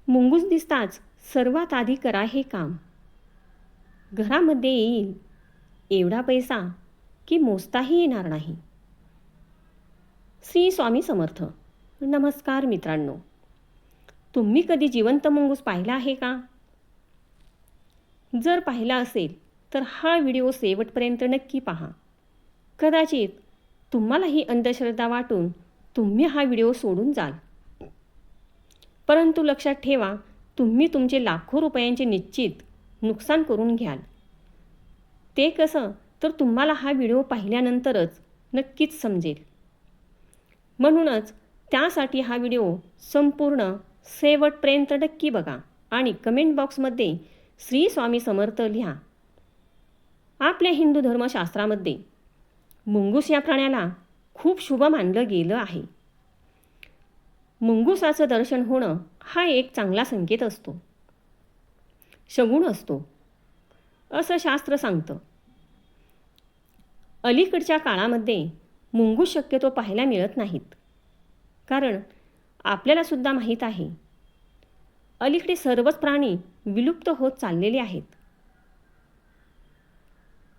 मुंगूस दिसताच सर्वात आधी करा हे काम. घरामध्ये येईल एवढा पैसा की मोजताही येणार नाही. श्री स्वामी समर्थ. नमस्कार मित्रांनो, तुम्ही कधी जिवंत मुंगूस पाहिला आहे का? जर पाहिला असेल तर हा व्हिडिओ शेवटपर्यंत नक्की पहा. कदाचित तुम्हाला ही अंधश्रद्धा वाटून तुम्ही हा व्हिडिओ सोडून जाल. परंतु लक्षात ठेवा, तुम्ही तुमचे लाखो रुपयांचे निश्चित नुकसान करून घ्याल. ते कसं तर तुम्हाला हा व्हिडिओ पाहिल्यानंतरच नक्कीच समजेल. म्हणूनच त्यासाठी हा व्हिडिओ संपूर्ण शेवटपर्यंत नक्की बघा आणि कमेंट बॉक्समध्ये श्री स्वामी समर्थ लिहा. आपल्या हिंदू धर्मशास्त्रामध्ये मुंगूस या प्राण्याला खूप शुभ मानलं गेलं आहे. मुंगुसाचं दर्शन होणं हा एक चांगला संकेत असतो, शगुन असतो, असं शास्त्र सांगतं. अलीकडच्या काळामध्ये मुंगूस शक्यतो पाहायला मिळत नाहीत, कारण आपल्याला सुद्धा माहीत आहे अलीकडे सर्वच प्राणी विलुप्त होत चाललेले आहेत.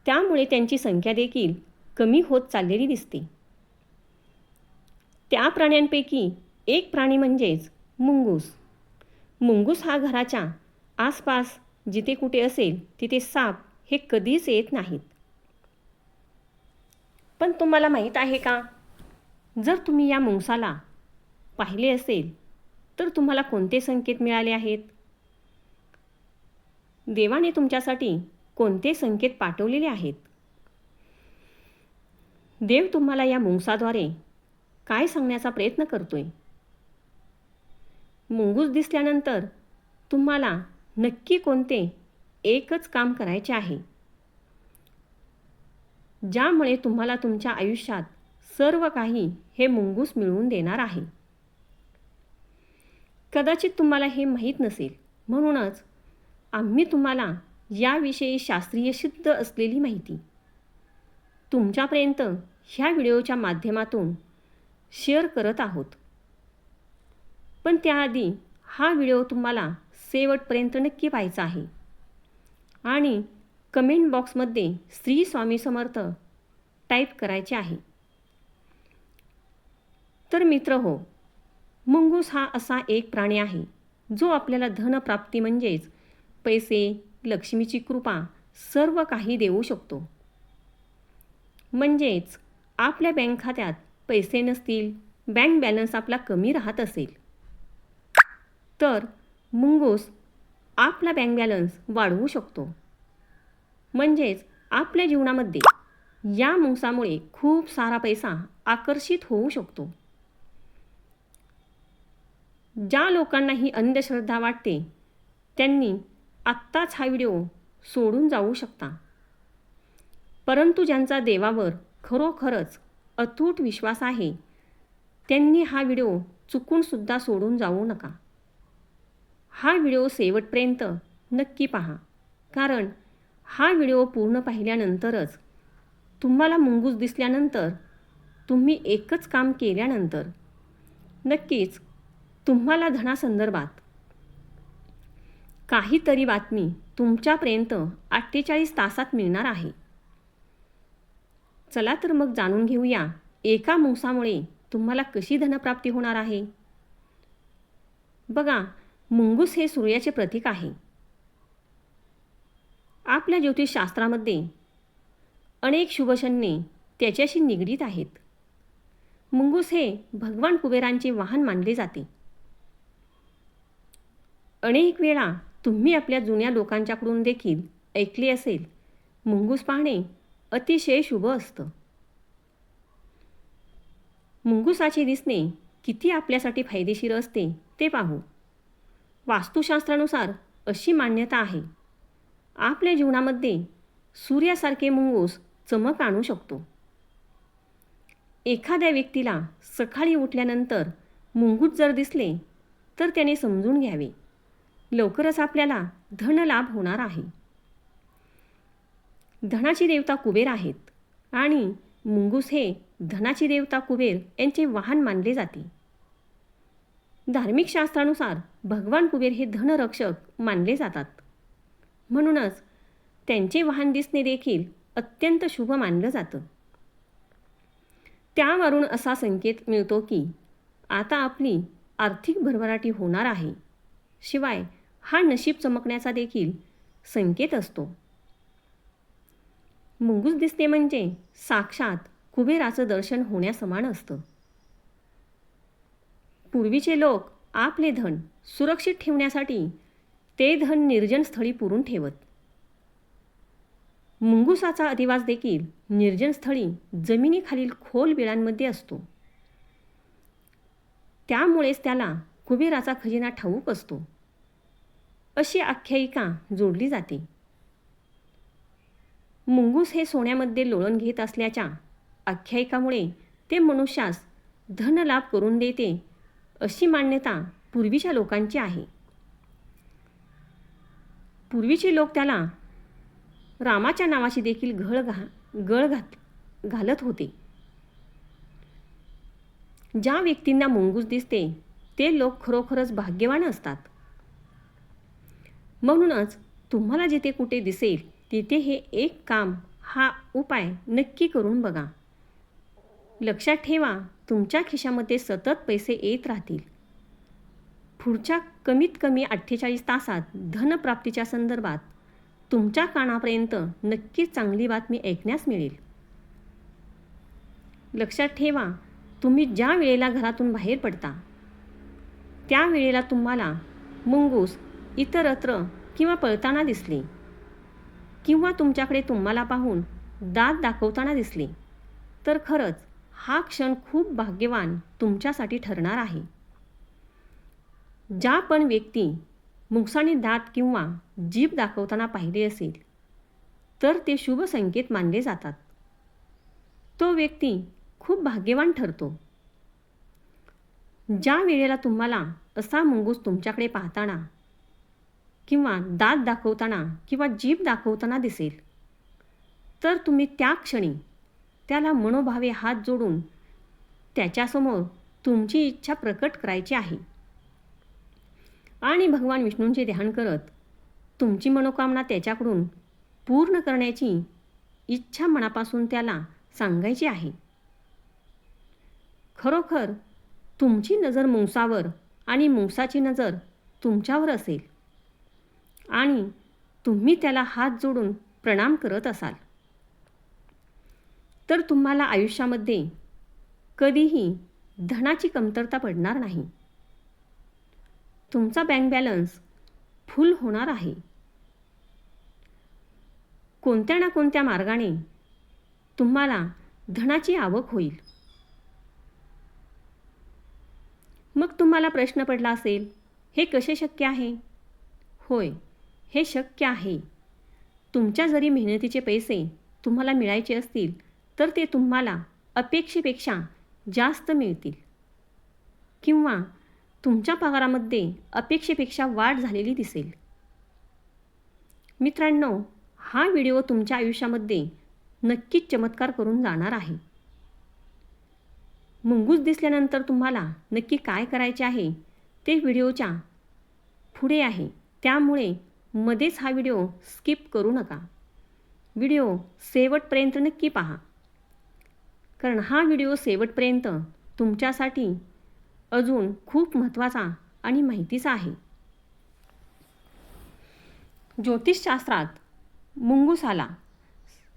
त्यामुळे त्यांची संख्या देखील कमी होत चाललेली दिसते. त्या प्राण्यांपैकी एक प्राणी म्हणजेच मुंगूस. मुंगूस हा घराच्या आसपास जिथे कुठे असेल तिथे साप हे कधीच येत नाहीत. पण तुम्हाला माहीत आहे का, जर तुम्ही या मुंगसाला पाहिले असेल तर तुम्हाला कोणते संकेत मिळाले आहेत? देवाने तुमच्यासाठी कोणते संकेत पाठवलेले आहेत? देव तुम्हाला या मुंगसाद्वारे काय सांगण्याचा प्रयत्न करतोय? मुंगूस दिसल्यानंतर तुम्हाला नक्की कोणते एकच काम करायचे आहे, ज्यामुळे तुम्हाला तुमच्या आयुष्यात सर्व काही हे मुंगूस मिळवून देणार आहे. कदाचित तुम्हाला हे माहीत नसेल, म्हणूनच आम्ही तुम्हाला याविषयी शास्त्रीय सिद्ध असलेली माहिती तुमच्यापर्यंत ह्या व्हिडिओच्या माध्यमातून शेअर करत आहोत. पण त्याआधी हा व्हिडिओ तुम्हाला शेवटपर्यंत नक्की पाहायचा आहे आणि कमेंट बॉक्समध्ये श्री स्वामी समर्थ टाईप करायचे आहे. तर मित्र हो, मुंगूस हा असा एक प्राणी आहे जो आपल्याला धनप्राप्ती म्हणजेच पैसे, लक्ष्मीची कृपा सर्व काही देऊ शकतो. म्हणजेच आपल्या बँक खात्यात पैसे नसतील, बँक बॅलन्स आपला कमी राहत असेल, तर मुंगूस आपला बँक बॅलन्स वाढवू शकतो. म्हणजेच आपल्या जीवनामध्ये या मुंगसामुळे खूप सारा पैसा आकर्षित होऊ शकतो. ज्या लोकांना ही अंधश्रद्धा वाटते त्यांनी आत्ताच हा व्हिडिओ सोडून जाऊ शकता. परंतु ज्यांचा देवावर खरोखरच अतूट विश्वास आहे त्यांनी हा व्हिडिओ चुकूनसुद्धा सोडून जाऊ नका. हा व्हिडिओ शेवटपर्यंत नक्की पहा, कारण हा व्हिडिओ पूर्ण पाहिल्यानंतरच तुम्हाला मुंगूस दिसल्यानंतर, तुम्ही एकच काम केल्यानंतर नक्कीच तुम्हाला धनासंदर्भात काहीतरी बातमी तुमच्यापर्यंत 48 तासात मिळणार आहे. चला तर मग जाणून घेऊया एका मुंगसामुळे तुम्हाला कशी धनप्राप्ती होणार आहे. बघा, मुंगूस हे सूर्याचे प्रतीक आहे. आपल्या ज्योतिषशास्त्रामध्ये अनेक शुभशन्ये त्याच्याशी निगडीत आहेत. मुंगूस हे भगवान कुबेरांचे वाहन मानले जाते. अनेक वेळा तुम्ही आपल्या जुन्या लोकांच्याकडून देखील ऐकले असेल, मुंगूस पाहणे अतिशय शुभ असतं. मुंगुसाचे दिसणे किती आपल्यासाठी फायदेशीर असते ते पाहू. वास्तुशास्त्रानुसार अशी मान्यता आहे, आपल्या जीवनामध्ये सूर्यासारखे मुंगूस चमक आणू शकतो. एखाद्या व्यक्तीला सकाळी उठल्यानंतर मुंगूस जर दिसले तर त्याने समजून घ्यावे, लवकरच आपल्याला धनलाभ होणार आहे. धनाची देवता कुबेर आहेत आणि मुंगूस हे धनाची देवता कुबेर यांचे वाहन मानले जाते. धार्मिक शास्त्रानुसार भगवान कुबेर हे धनरक्षक मानले जातात. म्हणूनच त्यांचे वाहन दिसणे देखील अत्यंत शुभ मानलं जातं. त्यावरून असा संकेत मिळतो की आता आपली आर्थिक भरभराटी होणार आहे. शिवाय हा नशीब चमकण्याचा देखील संकेत असतो. मुंगूस दिसणे म्हणजे साक्षात कुबेराचं दर्शन होण्यासमान असतं. पूर्वीचे लोक आपले धन सुरक्षित ठेवण्यासाठी ते धन निर्जन स्थळी पुरून ठेवत. मुंगुसाचा अधिवास देखील निर्जन स्थळी जमिनीखालील खोल बिळांमध्ये असतो. त्यामुळेच त्याला कुबेराचा खजिना ठाऊक असतो, अशी आख्यायिका जोडली जाते. मुंगूस हे सोन्यामध्ये लोळण घेत असल्याच्या आख्यायिकामुळे ते मनुष्यास धनलाभ करून देते, अशी मान्यता पूर्वीच्या लोकांची आहे. पूर्वीचे लोक त्याला रामाच्या नावाची देखील गळ घालत होते. ज्या व्यक्तींना मुंगूस दिसते ते लोक खरोखरच भाग्यवान असतात. म्हणूनच तुम्हाला जिथे कुठे दिसेल तिथे हे एक काम, हा उपाय नक्की करून बघा. लक्षात ठेवा, तुमच्या खिशामध्ये सतत पैसे येत राहतील. पुढच्या कमीत कमी 48 तासात धनप्राप्तीच्या संदर्भात तुमच्या कानापर्यंत नक्कीच चांगली बातमी ऐकण्यास मिळेल. लक्षात ठेवा, तुम्ही ज्या वेळेला घरातून बाहेर पडता त्या वेळेला तुम्हाला मुंगूस इतरत्र किंवा पळताना दिसले किंवा तुमच्याकडे तुम्हाला पाहून दात दाखवताना दिसले तर खरंच हा क्षण खूप भाग्यवान तुमच्यासाठी ठरणार आहे. ज्या पण व्यक्ती मुंगसाने दात किंवा जीभ दाखवताना पाहिले असेल तर ते शुभ संकेत मानले जातात. तो व्यक्ती खूप भाग्यवान ठरतो. ज्या वेळेला तुम्हाला असा मुंगूस तुमच्याकडे पाहताना किंवा दात दाखवताना किंवा जीभ दाखवताना दिसेल तर तुम्ही त्या क्षणी त्याला मनोभावे हात जोडून त्याच्यासमोर तुमची इच्छा प्रकट करायची आहे आणि भगवान विष्णूंचे ध्यान करत तुमची मनोकामना त्याच्याकडून पूर्ण करण्याची इच्छा मनापासून त्याला सांगायची आहे. खरोखर तुमची नजर मुंगसावर आणि मुंगसाची नजर तुमच्यावर असेल आणि तुम्ही त्याला हात जोडून प्रणाम करत असाल तर तुम्हाला आयुष्यामध्ये कधीही धनाची कमतरता पडणार नाही. तुमचा बँक बॅलन्स फुल होणार आहे. कोणत्या ना कोणत्या मार्गाने तुम्हाला धनाची आवक होईल. मग तुम्हाला प्रश्न पडला असेल, हे कसे शक्य आहे? होय, हे शक्य आहे. तुमच्या जरी मेहनतीचे पैसे तुम्हाला मिळायचे असतील तर ते तुम्हाला अपेक्षेपेक्षा जास्त मिळतील किंवा तुमच्या पगारामध्ये अपेक्षेपेक्षा वाढ झालेली दिसेल. मित्रांनो, हा व्हिडिओ तुमच्या आयुष्यामध्ये नक्कीच चमत्कार करून जाणार आहे. मुंगूस दिसल्यानंतर तुम्हाला नक्की काय करायचे आहे ते व्हिडिओच्या पुढे आहे, त्यामुळे मध्येच हा व्हिडिओ स्किप करू नका. व्हिडिओ शेवटपर्यंत नक्की पहा, कारण हा व्हिडिओ शेवटपर्यंत तुमच्यासाठी अजून खूप महत्त्वाचा आणि माहितीचा आहे. ज्योतिषशास्त्रात मुंगुसाला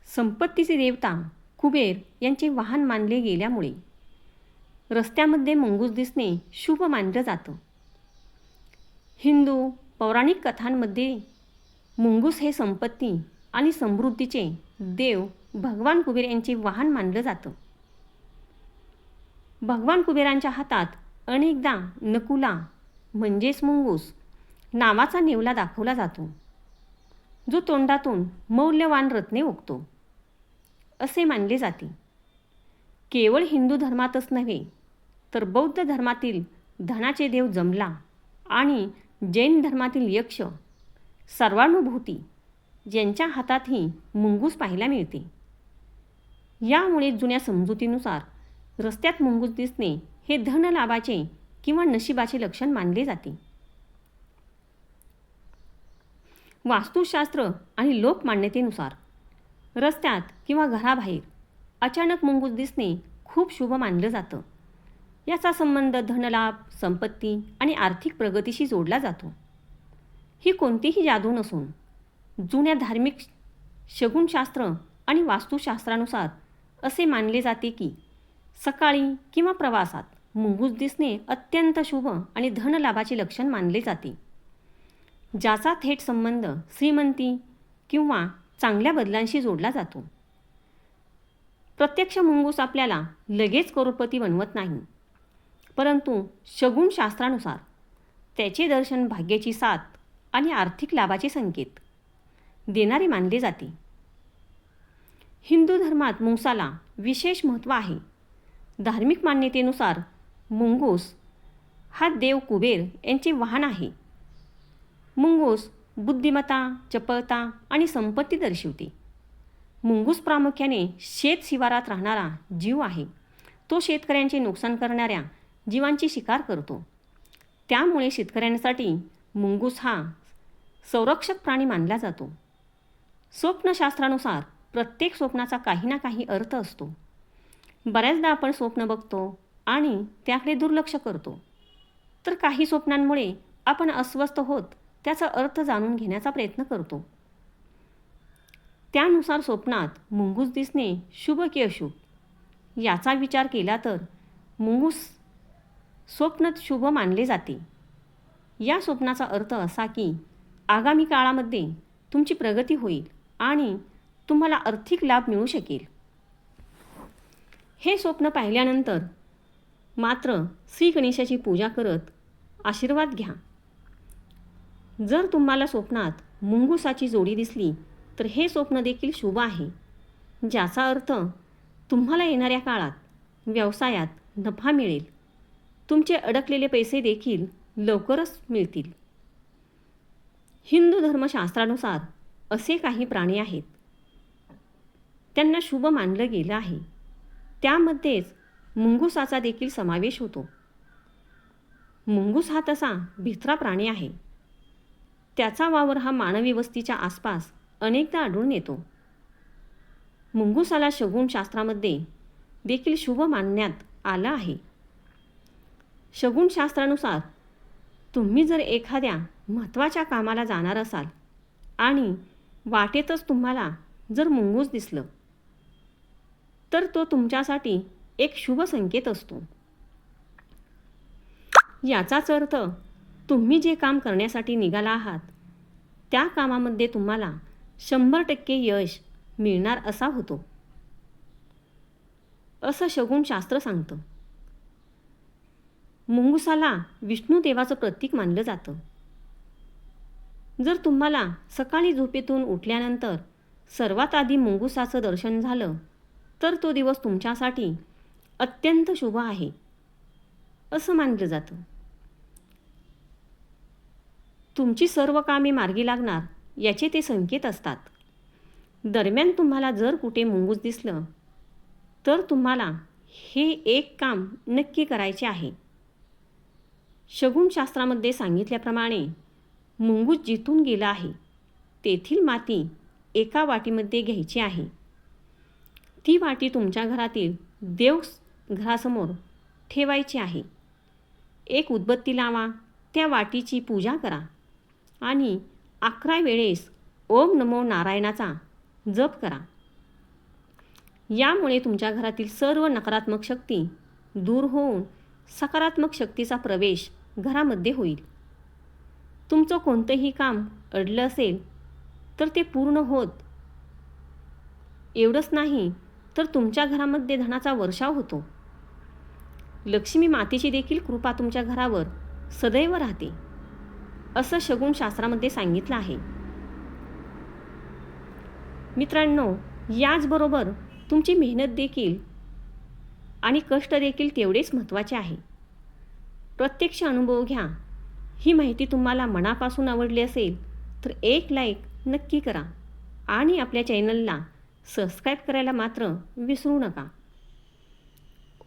संपत्तीचे देवता कुबेर यांचे वाहन मानले गेल्यामुळे रस्त्यामध्ये मुंगूस दिसणे शुभ मानलं जातं. हिंदू पौराणिक कथांमध्ये मुंगूस हे संपत्ती आणि समृद्धीचे देव भगवान कुबेर यांचे वाहन मानलं जातं. भगवान कुबेरांच्या हातात अनेकदा नकुला म्हणजेच मुंगूस नावाचा नेवला दाखवला जातो, जो तोंडातून मौल्यवान रत्ने ओकतो असे मानले जाते. केवळ हिंदू धर्मातच नव्हे तर बौद्ध धर्मातील धनाचे देव जमला आणि जैन धर्मातील यक्ष सर्वानुभूती यांच्या हातातही मुंगूस पाहायला मिळते. यामुळे जुन्या समजुतीनुसार रस्त्यात मुंगूस दिसणे हे धनलाभाचे किंवा नशिबाचे लक्षण मानले जाते. वास्तुशास्त्र आणि लोकमान्यतेनुसार रस्त्यात किंवा घराबाहेर अचानक मुंगूस दिसणे खूप शुभ मानलं जातं. याचा संबंध धनलाभ, संपत्ती आणि आर्थिक प्रगतीशी जोडला जातो. ही कोणतीही जादू नसून जुन्या धार्मिक शगुनशास्त्र आणि वास्तुशास्त्रानुसार असे मानले जाते की सकाळी किंवा प्रवासात मुंगूस दिसणे अत्यंत शुभ आणि धनलाभाचे लक्षण मानले जाते, ज्याचा थेट संबंध श्रीमंती किंवा चांगल्या बदलांशी जोडला जातो. प्रत्यक्ष मुंगूस आपल्याला लगेच करोडपती बनवत नाही, परंतु शगुनशास्त्रानुसार त्याचे दर्शन भाग्याची साथ आणि आर्थिक लाभाचे संकेत देणारे मानले जाते. हिंदू धर्मात मुंगसाला विशेष महत्त्व आहे. धार्मिक मान्यतेनुसार मुंगूस हा देव कुबेर यांचे वाहन आहे. मुंगूस बुद्धिमत्ता, चपळता आणि संपत्ती दर्शवते. मुंगूस प्रामुख्याने शेत शिवारात राहणारा जीव आहे. तो शेतकऱ्यांचे नुकसान करणाऱ्या जीवांची शिकार करतो. त्यामुळे शेतकऱ्यांसाठी मुंगूस हा संरक्षक प्राणी मानला जातो. स्वप्नशास्त्रानुसार प्रत्येक स्वप्नाचा काही ना काही अर्थ असतो. बऱ्याचदा आपण स्वप्न बघतो आणि त्याकडे दुर्लक्ष करतो, तर काही स्वप्नांमुळे आपण अस्वस्थ होत त्याचा अर्थ जाणून घेण्याचा प्रयत्न करतो. त्यानुसार स्वप्नात मुंगूस दिसणे शुभ की अशुभ याचा विचार केला तर मुंगूस स्वप्न शुभ मानले जाते. या स्वप्नाचा अर्थ असा की आगामी काळामध्ये तुमची प्रगती होईल आणि तुम्हाला आर्थिक लाभ मिळू शकेल. हे स्वप्न पाहिल्यानंतर मात्र श्री गणेशाची पूजा करत आशीर्वाद घ्या. जर तुम्हाला स्वप्नात मुंगुसाची जोडी दिसली तर हे स्वप्न देखील शुभ आहे, ज्याचा अर्थ तुम्हाला येणाऱ्या काळात व्यवसायात नफा मिळेल. तुमचे अडकलेले पैसे देखील लवकरच मिळतील. हिंदू धर्मशास्त्रानुसार असे काही प्राणी आहेत त्यांना शुभ मानलं गेलं आहे. त्यामध्येच मुंगुसाचा देखील समावेश होतो. मुंगूस हा तसा भित्रा प्राणी आहे. त्याचा वावर हा मानवी वस्तीच्या आसपास अनेकदा आढळून येतो. मुंगुसाला शगुनशास्त्रामध्ये देखील शुभ मानण्यात आलं आहे. शगुनशास्त्रानुसार तुम्ही जर एखाद्या महत्त्वाच्या कामाला जाणार असाल आणि वाटेतच तुम्हाला जर मुंगूस दिसलं तर तो तुमच्यासाठी एक शुभ संकेत असतो. याचाच अर्थ तुम्ही जे काम करण्यासाठी निघाला आहात त्या कामामध्ये तुम्हाला 100% यश मिळणार असा होतो, असं शगुनशास्त्र सांगतं. मुंगुसाला विष्णू देवाचं प्रतीक मानलं जातं. जर तुम्हाला सकाळी झोपेतून उठल्यानंतर सर्वात आधी मुंगुसाचं दर्शन झालं तर तो दिवस तुमच्यासाठी अत्यंत शुभ आहे असं मानलं जातं. तुमची सर्व कामे मार्गी लागणार याचे ते संकेत असतात. दरम्यान तुम्हाला जर कुठे मुंगूस दिसलं तर तुम्हाला हे एक काम नक्की करायचे आहे. शगुनशास्त्रामध्ये सांगितल्याप्रमाणे मुंगूस जिथून गेला आहे तेथील माती एका वाटीमध्ये घ्यायची आहे. ती वाटी तुमच्या घरातील देवघरासमोर ठेवायची आहे. एक उदबत्ती लावा, त्या वाटीची पूजा करा आणि 11 वेळेस ओम नमो नारायणाचा जप करा. यामुळे तुमच्या घरातील सर्व नकारात्मक शक्ती दूर होऊन सकारात्मक शक्तीचा प्रवेश घरामध्ये होईल. तुमचं कोणतंही काम अडलं असेल तर ते पूर्ण होत. एवढंच नाही तर तुमच्या घरामध्ये धनाचा वर्षाव होतो. लक्ष्मी मातेची देखील कृपा तुमच्या घरावर सदैव राहते असं शगुनशास्त्रामध्ये सांगितलं आहे. मित्रांनो, याचबरोबर तुमची मेहनत देखील आणि कष्ट देखील तेवढेच महत्त्वाचे आहे. प्रत्यक्ष अनुभव घ्या. ही माहिती तुम्हाला मनापासून आवडली असेल तर एक लाईक नक्की करा आणि आपल्या चॅनलला सबस्क्राईब करायला मात्र विसरू नका.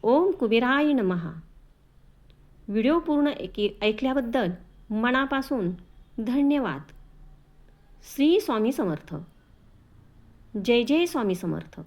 ओम कुबेराय नमः. व्हिडिओ पूर्ण ऐकल्याबद्दल मनापासून धन्यवाद. श्री स्वामी समर्थ. जय जय स्वामी समर्थ.